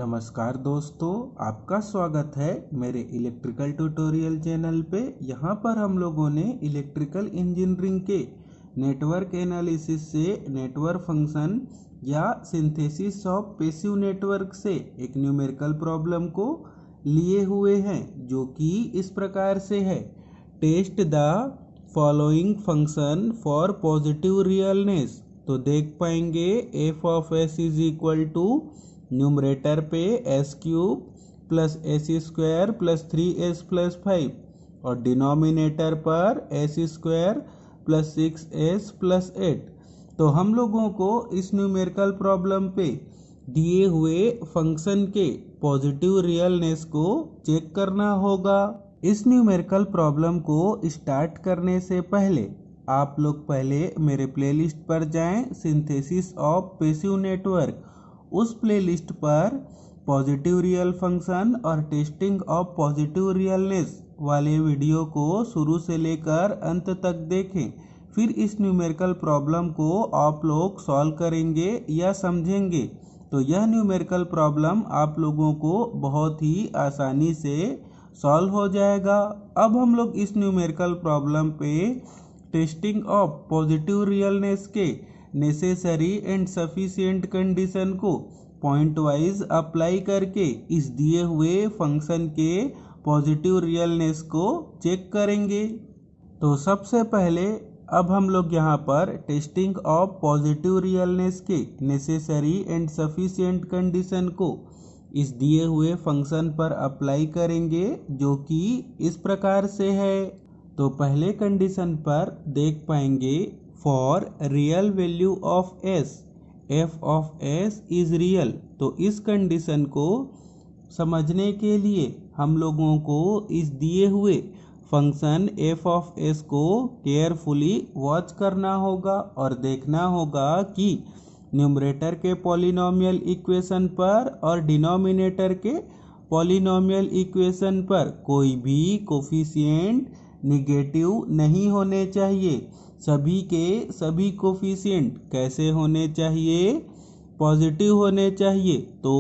नमस्कार दोस्तों, आपका स्वागत है मेरे इलेक्ट्रिकल ट्यूटोरियल चैनल पे। यहाँ पर हम लोगों ने इलेक्ट्रिकल इंजीनियरिंग के नेटवर्क एनालिसिस से नेटवर्क फंक्शन या सिंथेसिस ऑफ पैसिव नेटवर्क से एक न्यूमेरिकल प्रॉब्लम को लिए हुए हैं, जो कि इस प्रकार से है। Test the following function for positive realness. तो देख पाएंगे F of S is equal to numerator पे S cube plus S square plus 3s plus 5 और डिनोमिनेटर पर S square plus 6s plus 8। तो हम लोगों को इस न्यूमेरिकल प्रॉब्लम पे दिए हुए फंक्शन के पॉजिटिव रियलनेस को चेक करना होगा। इस न्यूमेरिकल प्रॉब्लम को स्टार्ट करने से पहले आप लोग पहले मेरे प्लेलिस्ट पर जाएं, सिंथेसिस ऑफ पैसिव नेटवर्क। उस प्लेलिस्ट पर पॉजिटिव रियल फंक्शन और टेस्टिंग ऑफ पॉजिटिव रियलनेस वाले वीडियो को शुरू से लेकर अंत तक देखें। फिर इस न्यूमेरिकल प्रॉब्लम को आप लोग सॉल्व करेंगे या समझेंगे तो यह न्यूमेरिकल प्रॉब्लम आप लोगों को बहुत ही आसानी से सॉल्व हो जाएगा। अब हम लोग इस न्यूमेरिकल प्रॉब्लम पे टेस्टिंग ऑफ पॉजिटिव रियलनेस के नेसेसरी एंड सफिशिएंट कंडीशन को पॉइंट वाइज अप्लाई करके इस दिए हुए फंक्शन के पॉजिटिव रियलनेस को चेक करेंगे। तो सबसे पहले अब हम लोग यहाँ पर टेस्टिंग ऑफ पॉजिटिव रियलनेस के नेसेसरी एंड सफिशिएंट कंडीशन को इस दिए हुए फंक्शन पर अप्लाई करेंगे, जो कि इस प्रकार से है। तो पहले कंडीशन पर देख पाएंगे for real value of S F of S is real. तो इस कंडीशन को समझने के लिए हम लोगों को इस दिए हुए फंक्शन एफ ऑफ एस को केयरफुली वॉच करना होगा और देखना होगा कि न्यूमरेटर के पॉलिनोमियल इक्वेशन पर और डिनोमिनेटर के पॉलिनोमियल इक्वेशन पर कोई भी कोफिशिएंट निगेटिव नहीं होने चाहिए। सभी के सभी कोफिशिएंट कैसे होने चाहिए? पॉजिटिव होने चाहिए। तो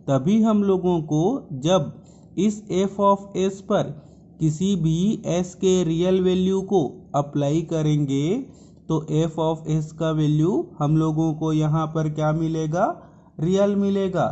तभी हम लोगों को जब इस एफ ऑफ एस पर किसी भी एस के रियल वैल्यू को अप्लाई करेंगे तो एफ ऑफ एस का वैल्यू हम लोगों को यहाँ पर क्या मिलेगा? रियल मिलेगा।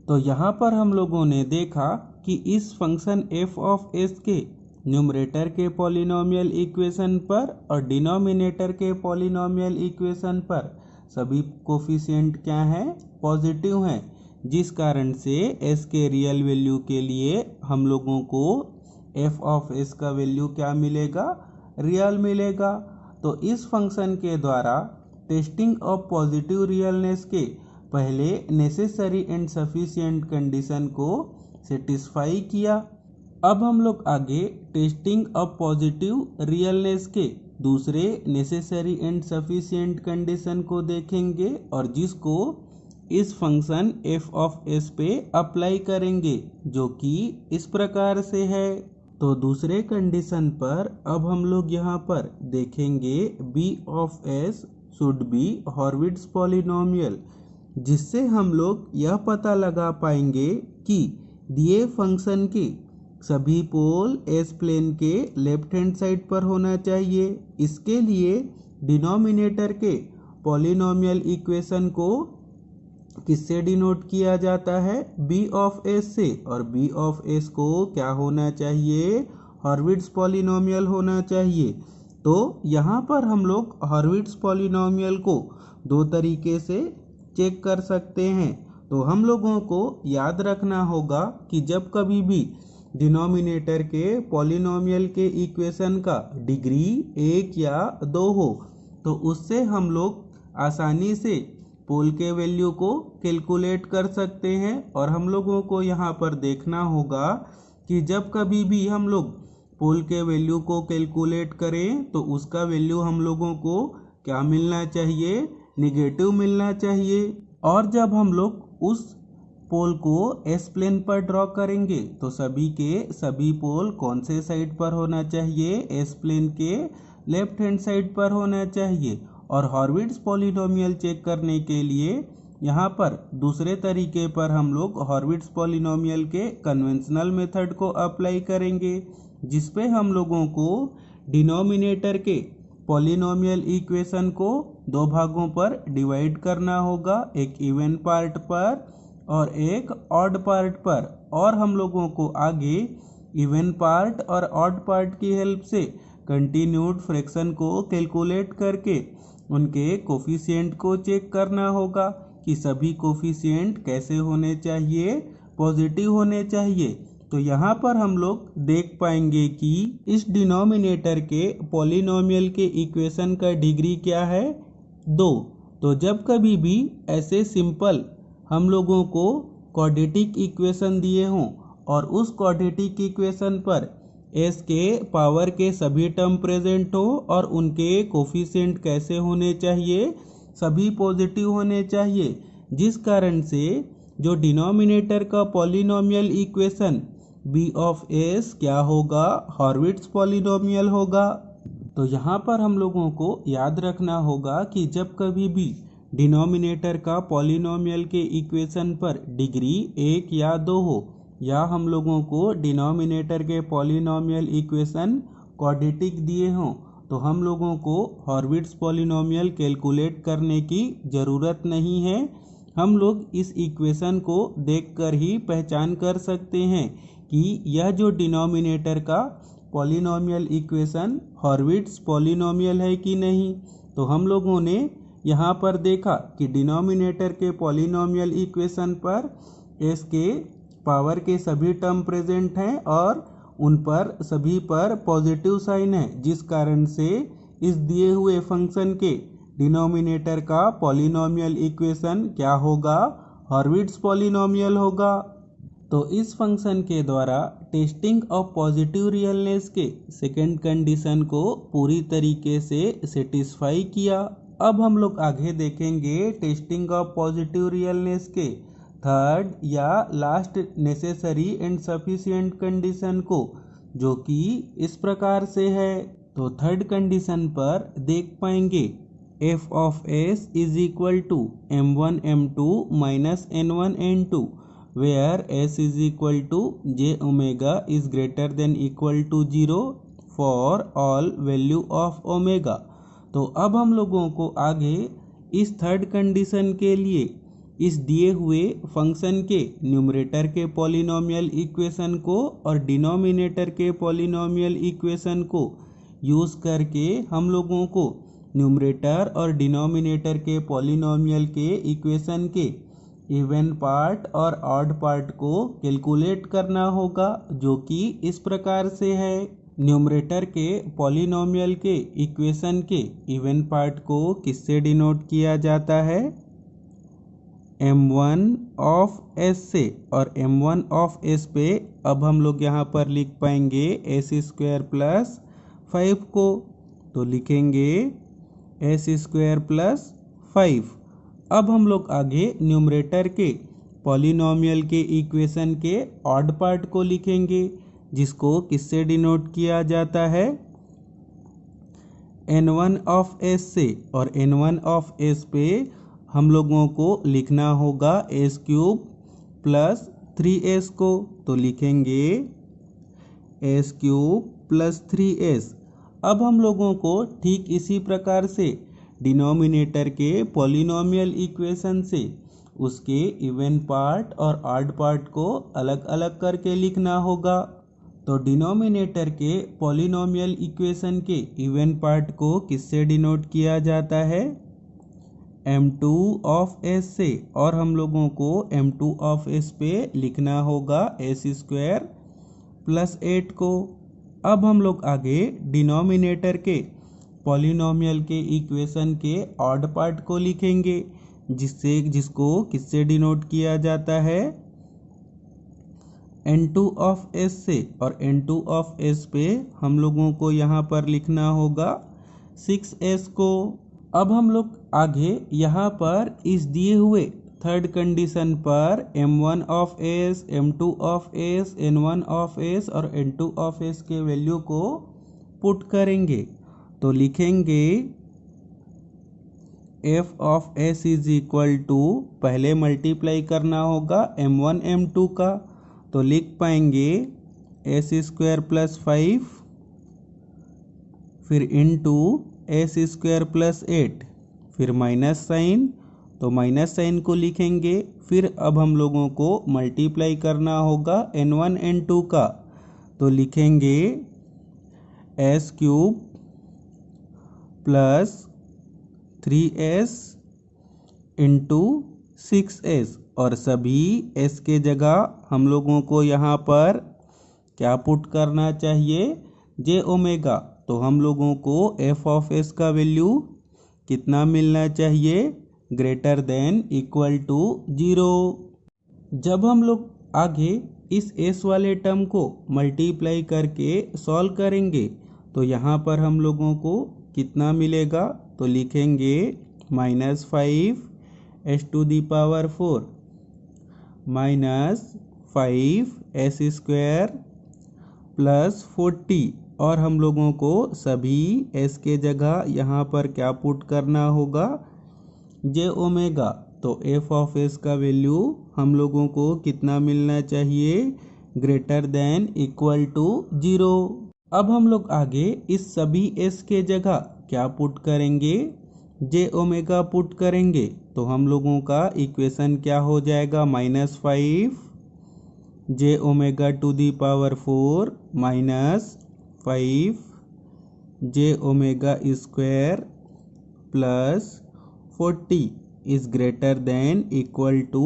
तो यहाँ पर हम लोगों ने देखा कि इस फंक्शन एफ ऑफ एस के न्यूमरेटर के पॉलिनोमियल इक्वेशन पर और डिनोमिनेटर के पॉलिनोमियल इक्वेशन पर सभी कोफिशिएंट क्या हैं? पॉजिटिव हैं, जिस कारण से एस के रियल वैल्यू के लिए हम लोगों को एफ ऑफ एस का वैल्यू क्या मिलेगा? रियल मिलेगा। तो इस फंक्शन के द्वारा टेस्टिंग ऑफ पॉजिटिव रियलनेस के पहले नेसेसरी एंड सफिशिएंट कंडीशन को सेटिस्फाई किया। अब हम लोग आगे टेस्टिंग ऑफ पॉजिटिव रियलनेस के दूसरे नेसेसरी एंड सफिशिएंट कंडीशन को देखेंगे और जिसको इस फंक्शन एफ ऑफ एस पे अप्लाई करेंगे, जो कि इस प्रकार से है। तो दूसरे कंडीशन पर अब हम लोग यहाँ पर देखेंगे B of S should be Hurwitz polynomial, जिससे हम लोग यह पता लगा पाएंगे कि दिए फंक्शन के सभी पोल एस प्लेन के लेफ्ट हैंड साइड पर होना चाहिए। इसके लिए डिनोमिनेटर के पॉलिनोमियल इक्वेशन को किससे डिनोट किया जाता है? बी ऑफ एस से। और बी ऑफ एस को क्या होना चाहिए? हॉर्विट्ज पॉलिनोमियल होना चाहिए। तो यहाँ पर हम लोग हॉर्विट्ज पॉलिनोमियल को दो तरीके से चेक कर सकते हैं। तो हम लोगों को याद रखना होगा कि जब कभी भी डिनोमिनेटर के पॉलिनोमियल के इक्वेशन का डिग्री 1 या 2 हो तो उससे हम लोग आसानी से पोल के वैल्यू को कैलकुलेट कर सकते हैं। और हम लोगों को यहाँ पर देखना होगा कि जब कभी भी हम लोग पोल के वैल्यू को कैलकुलेट करें तो उसका वैल्यू हम लोगों को क्या मिलना चाहिए? निगेटिव मिलना चाहिए। और जब हम लोग उस पोल को एस प्लेन पर ड्रॉ करेंगे तो सभी के सभी पोल कौन से साइड पर होना चाहिए? एस प्लेन के लेफ्ट हैंड साइड पर होना चाहिए। और हॉर्विट्ज पॉलिनोमियल चेक करने के लिए यहाँ पर दूसरे तरीके पर हम लोग हॉर्विट्ज़ पॉलिनोमियल के कन्वेंशनल मेथड को अप्लाई करेंगे, जिस पे हम लोगों को डिनोमिनेटर के पॉलिनोमियल इक्वेशन को दो भागों पर डिवाइड करना होगा, एक इवन पार्ट पर और एक ऑड पार्ट पर। और हम लोगों को आगे इवन पार्ट और ऑड पार्ट की हेल्प से कंटिन्यूड फ्रैक्शन को कैलकुलेट करके उनके कोफिशिएंट को चेक करना होगा कि सभी कोफिशिएंट कैसे होने चाहिए, पॉजिटिव होने चाहिए। तो यहाँ पर हम लोग देख पाएंगे कि इस डिनोमिनेटर के पॉलिनोमियल के इक्वेशन का डिग्री क्या है, 2। तो जब कभी भी ऐसे सिंपल हम लोगों को क्वाड्रेटिक इक्वेशन दिए हों और उस क्वाड्रेटिक इक्वेशन पर एस के पावर के सभी टर्म प्रेजेंट हो और उनके कोफिशिएंट कैसे होने चाहिए, सभी पॉजिटिव होने चाहिए, जिस कारण से जो डिनोमिनेटर का polynomial equation b of s क्या होगा, हॉर्विट्ज़ पॉलिनोमियल होगा। तो यहाँ पर हम लोगों को याद रखना होगा कि जब कभी भी डिनोमिनेटर का पॉलिनोमियल के इक्वेशन पर डिग्री 1 या 2 हो, या हम लोगों को डिनोमिनेटर के पॉलिनोमियल इक्वेशन क्वाड्रेटिक दिए हों, तो हम लोगों को हॉर्विट्ज़ पॉलिनोमियल कैलकुलेट करने की ज़रूरत नहीं है। हम लोग इस इक्वेशन को देखकर ही पहचान कर सकते हैं कि यह जो डिनोमिनेटर का पॉलिनोमियल इक्वेशन हॉर्विट्ज़ पॉलिनोमियल है कि नहीं। तो हम लोगों ने यहाँ पर देखा कि डिनोमिनेटर के पॉलिनोमियल इक्वेशन पर एस के पावर के सभी टर्म प्रेजेंट हैं और उन पर सभी पर पॉजिटिव साइन है, जिस कारण से इस दिए हुए फंक्शन के डिनोमिनेटर का पॉलिनोमियल इक्वेशन क्या होगा, हॉर्विट्ज़ पॉलिनोमियल होगा। तो इस फंक्शन के द्वारा टेस्टिंग ऑफ पॉजिटिव रियलनेस के सेकंड कंडीशन को पूरी तरीके से सेटिस्फाई किया। अब हम लोग आगे देखेंगे टेस्टिंग ऑफ पॉजिटिव रियलनेस के थर्ड या last necessary and sufficient condition को, जो कि इस प्रकार से है। तो थर्ड कंडीशन पर देख पाएंगे f of s is equal to m1 m2 minus n1 n2 where s is equal to j omega is greater than equal to 0 for all value of omega. तो अब हम लोगों को आगे इस थर्ड कंडीशन के लिए इस दिए हुए फंक्शन के न्यूमरेटर के पॉलिनोमियल इक्वेशन को और डिनोमिनेटर के पॉलिनोमियल इक्वेशन को यूज़ करके हम लोगों को न्यूमरेटर और डिनोमिनेटर के पॉलिनोमियल के इक्वेशन के इवन पार्ट और ऑड पार्ट को कैलकुलेट करना होगा, जो कि इस प्रकार से है। न्यूमरेटर के पॉलिनोमियल के इक्वेशन के इवन पार्ट को किससे डिनोट किया जाता है, m1 ऑफ s से। और m1 ऑफ s पे अब हम लोग यहाँ पर लिख पाएंगे s स्क्वायर प्लस 5 को, तो लिखेंगे s स्क्वायर प्लस 5। अब हम लोग आगे न्यूमरेटर के पॉलिनोमियल के इक्वेशन के ऑड पार्ट को लिखेंगे, जिसको किससे डिनोट किया जाता है, n1 ऑफ s से। और n1 ऑफ s पे हम लोगों को लिखना होगा s क्यूब प्लस 3s को, तो लिखेंगे s क्यूब प्लस 3s। अब हम लोगों को ठीक इसी प्रकार से डिनोमिनेटर के पॉलिनोमियल इक्वेशन से उसके इवन पार्ट और ऑड पार्ट को अलग अलग करके लिखना होगा। तो डिनोमिनेटर के पॉलिनोमियल इक्वेशन के इवन पार्ट को किससे डिनोट किया जाता है, m2 ऑफ s से। और हम लोगों को m2 ऑफ s पे लिखना होगा s स्क्वायर प्लस 8 को। अब हम लोग आगे डिनोमिनेटर के पॉलिनोमियल के इक्वेशन के ऑड पार्ट को लिखेंगे, जिसको किससे डिनोट किया जाता है, n2 ऑफ s से। और n2 ऑफ s पे हम लोगों को यहाँ पर लिखना होगा 6s को। अब हम लोग आगे यहाँ पर इस दिए हुए थर्ड कंडीशन पर m1 of s, m2 of s, n1 of s और n2 ऑफ s के वैल्यू को पुट करेंगे, तो लिखेंगे F of S is equal to, पहले मल्टीप्लाई करना होगा m1 m2 का, तो लिख पाएंगे एस स्क्वायर प्लस 5 फिर इंटू एस स्क्वायर प्लस 8 फिर माइनस साइन, तो माइनस साइन को लिखेंगे। फिर अब हम लोगों को मल्टीप्लाई करना होगा n1 n2 का, तो लिखेंगे S cube plus 3s into 6s, और सभी s के जगह हम लोगों को यहाँ पर क्या पुट करना चाहिए, जे ओमेगा। तो हम लोगों को f ऑफ s का वैल्यू कितना मिलना चाहिए, ग्रेटर देन इक्वल टू 0। जब हम लोग आगे इस s वाले टर्म को मल्टीप्लाई करके सॉल्व करेंगे तो यहाँ पर हम लोगों को कितना मिलेगा, तो लिखेंगे -5 s to the power 4 minus 5 s square plus 40, और हम लोगों को सभी s के जगह यहाँ पर क्या पुट करना होगा, जे ओमेगा। तो f ऑफ s का वैल्यू हम लोगों को कितना मिलना चाहिए, ग्रेटर देन इक्वल टू 0। अब हम लोग आगे इस सभी s के जगह क्या पुट करेंगे, जे ओमेगा पुट करेंगे। तो हम लोगों का इक्वेशन क्या हो जाएगा, -5 J omega to the power 4 minus 5 J omega square plus 40 is greater than equal to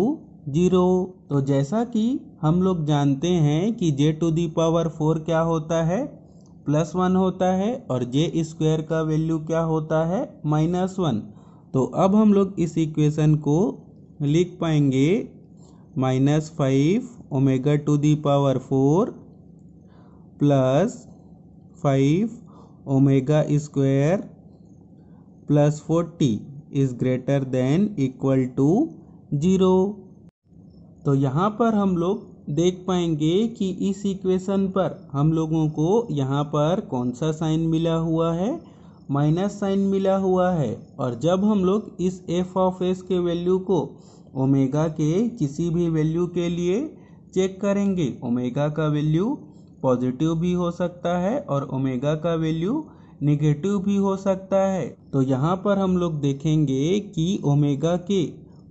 0। तो जैसा कि हम लोग जानते हैं कि जे टू दी पावर 4 क्या होता है, +1 होता है, और जे स्क्वायर का वैल्यू क्या होता है, -1। तो अब हम लोग इस इक्वेशन को लिख पाएंगे -5 omega to the power 4 plus 5 omega square plus 40 is greater than equal to 0। तो यहाँ पर हम लोग देख पाएंगे कि इस इक्वेशन पर हम लोगों को यहाँ पर कौन सा साइन मिला हुआ है, माइनस साइन मिला हुआ है। और जब हम लोग इस f ऑफ s के वैल्यू को ओमेगा के किसी भी वैल्यू के लिए चेक करेंगे, ओमेगा का वैल्यू पॉजिटिव भी हो सकता है और ओमेगा का वैल्यू नेगेटिव भी हो सकता है। तो यहाँ पर हम लोग देखेंगे कि ओमेगा के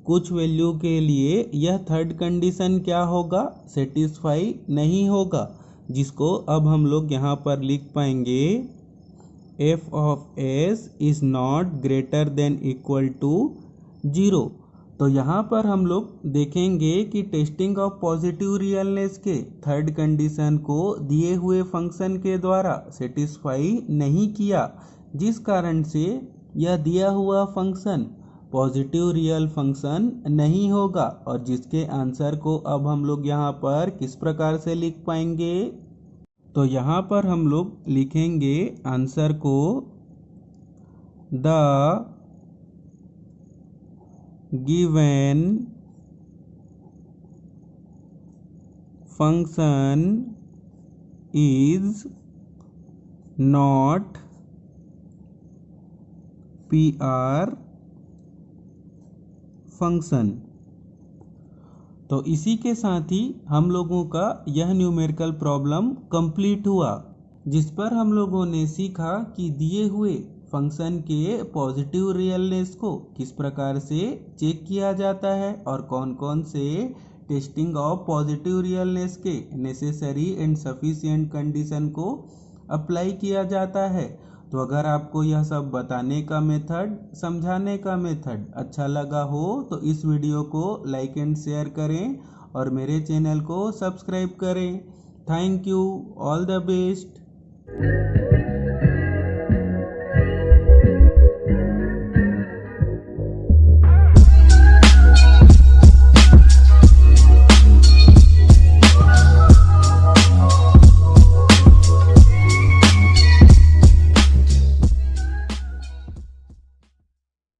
कुछ वैल्यू के लिए यह थर्ड कंडीशन क्या होगा, सेटिस्फाई नहीं होगा, जिसको अब हम लोग यहाँ पर लिख पाएंगे f of s is not greater than equal to 0। तो यहाँ पर हम लोग देखेंगे कि टेस्टिंग ऑफ पॉजिटिव रियलनेस के थर्ड कंडीशन को दिए हुए फंक्शन के द्वारा सेटिस्फाई नहीं किया, जिस कारण से यह दिया हुआ फंक्शन पॉजिटिव रियल फंक्शन नहीं होगा, और जिसके आंसर को अब हम लोग यहाँ पर किस प्रकार से लिख पाएंगे। तो यहाँ पर हम लोग लिखेंगे आंसर को, the given function is not PR function. तो इसी के साथ ही हम लोगों का यह न्यूमेरिकल प्रॉब्लम कंप्लीट हुआ, जिस पर हम लोगों ने सीखा कि दिए हुए फंक्शन के पॉजिटिव रियलनेस को किस प्रकार से चेक किया जाता है और कौन कौन से टेस्टिंग ऑफ पॉजिटिव रियलनेस के नेसेसरी एंड सफिशिएंट कंडीशन को अप्लाई किया जाता है। तो अगर आपको यह सब बताने का मेथड, समझाने का मेथड अच्छा लगा हो तो इस वीडियो को लाइक एंड शेयर करें और मेरे चैनल को सब्सक्राइब करें। Thank you, all the best.